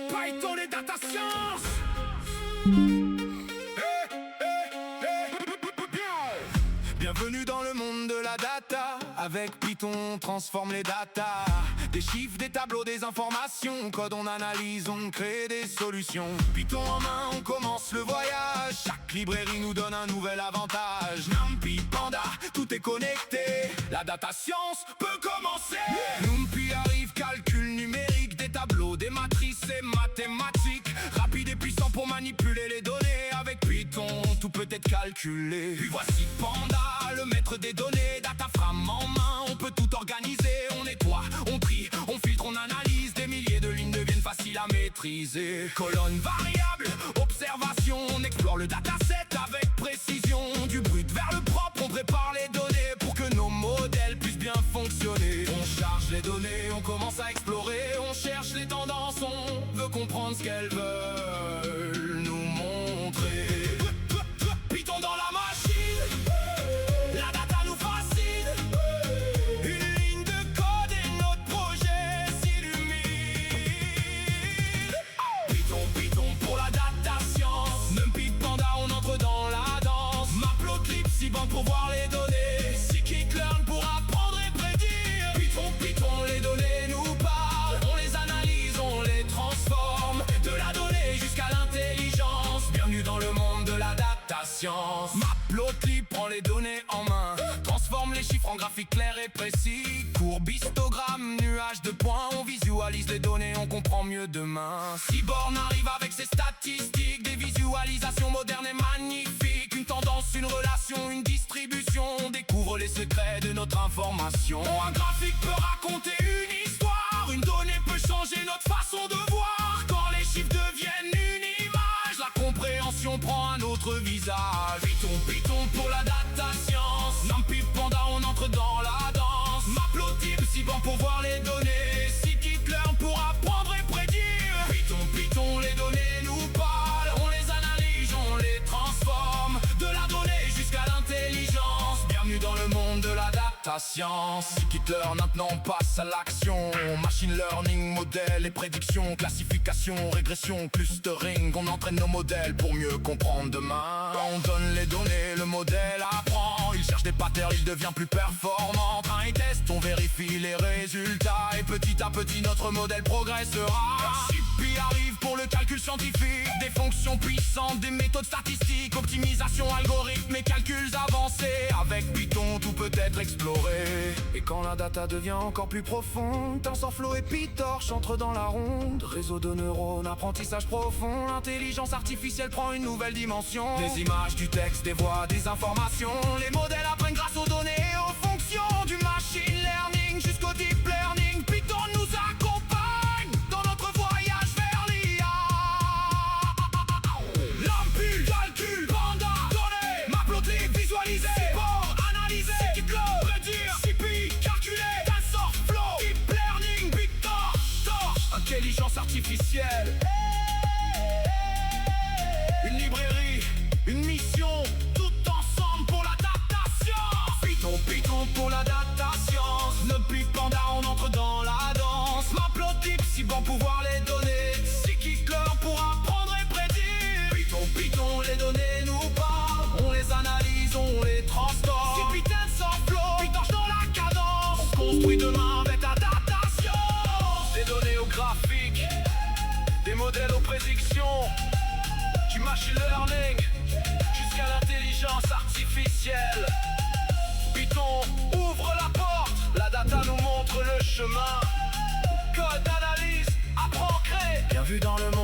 Python et data science. Bienvenue dans le monde de la data. Avec Python on transforme les datas. Des chiffres, des tableaux, des informations. Code on analyse, on crée des solutions. Python en main, on commence le voyage. Chaque librairie nous donne un nouvel avantage. NumPy, Panda, tout est connecté. La data science peut commencer. NumPy arrive, calcul numérique. Des tableaux, des matrices et mathématiques. Rapide et puissant pour manipuler les données. Avec Python, tout peut être calculé. Puis voici Panda, le maître des données. Dataframe en main, on peut tout organiser. On nettoie, on trie, on filtre, on analyse. Des milliers de lignes deviennent faciles à maîtriser. Colonne variable, observation. On explore le dataset avec précision. Du brut vers le propre, on prépare les données pour que nos modèles puissent bien fonctionner. On charge les données, on commence à explorer. On cherche les tendances, on veut comprendre ce qu'elles veulent nous montrer. Python dans la machine, la data nous fascine. Une ligne de code et notre projet s'illumine. Python, Python pour la data science. NumPy, Panda, on entre dans la danse. Matplotlib, Seaborn pour voir les données. Scikit-learn pour apprendre et prédire. Python, Python, les données nous parlent. On les analyse, on les transforme. De la donnée jusqu'à l'intelligence. Bienvenue dans le monde de la data science. Matplotlib prend les données en main. Transforme les chiffres en graphiques clairs et précis. Courbe, histogramme, nuage de points. On visualise les données, on comprend mieux demain. Seaborn arrive avec ses statistiques. Des visualisations modernes et magnifiques. Une tendance, une relation, une distribution. On découvre les secrets de notre information. Un graphique peut raconter une histoire. Une donnée peut changer notre façon de voir. Quand les chiffres deviennent une image, la compréhension prend un autre visage. Python, Python pour la data science. NumPy, Panda, on entre dans la danse. Matplotlib, Seaborn pour voir les données. Scikit-learn pour apprendre et prédire. Python, Python, les données nous parlent. On les analyse, on les transforme. De la donnée jusqu'à l'intelligence. Bienvenue dans le monde de la data science. Scikit-learn, maintenant on passe à l'action. Machine learning, modèles et prédictions. Classification, régression, clustering. On entraîne nos modèles pour mieux comprendre demain. On donne les données, le modèle apprend. Il cherche des patterns, il devient plus performant. Train et test, on vérifie les résultats. Et petit à petit notre modèle progressera. NumPy arrive pour le calcul scientifique. Des fonctions puissantes, des méthodes statistiques. Optimisation, algorithmes et calculs avancés. Avec Python tout peut être exploré. Et quand la data devient encore plus profonde, TensorFlow et PyTorch entrent dans la ronde. Réseau de neurones, apprentissage profond. L'intelligence artificielle prend une nouvelle dimension. Des images, du texte, des voix, des informations. Les modèles apprennent grâce aux données et aux fonctions. Du machine learning jusqu'au deep learning. Python nous accompagne dans notre voyage vers l'IA. NumPy, calcul, Panda, données. Matplotlib, visualiser. Seaborn, analyser. Scikit-learn, prédire. SciPy, calculer. TensorFlow, deep learning, PyTorch, Torch. Intelligence artificielle. Une librairie, une mission, tout ensemble pour la data science. Python, Python pour la data science. NumPy, Panda, on entre dans la danse. Matplotlib, Seaborn pour voir les données. Scikit-learn pour apprendre et prédire. Python, Python, les données nous parlent. On les analyse, on les transforme. SciPy, TensorFlow, PyTorch dans la cadence. On construit demain avec la data science. Des données au graphique, des modèles aux prédictions. Du machine learning jusqu'à l'intelligence artificielle. Python ouvre la porte, la data nous montre le chemin. Code, analyse, apprend, crée. Bienvenue dans le monde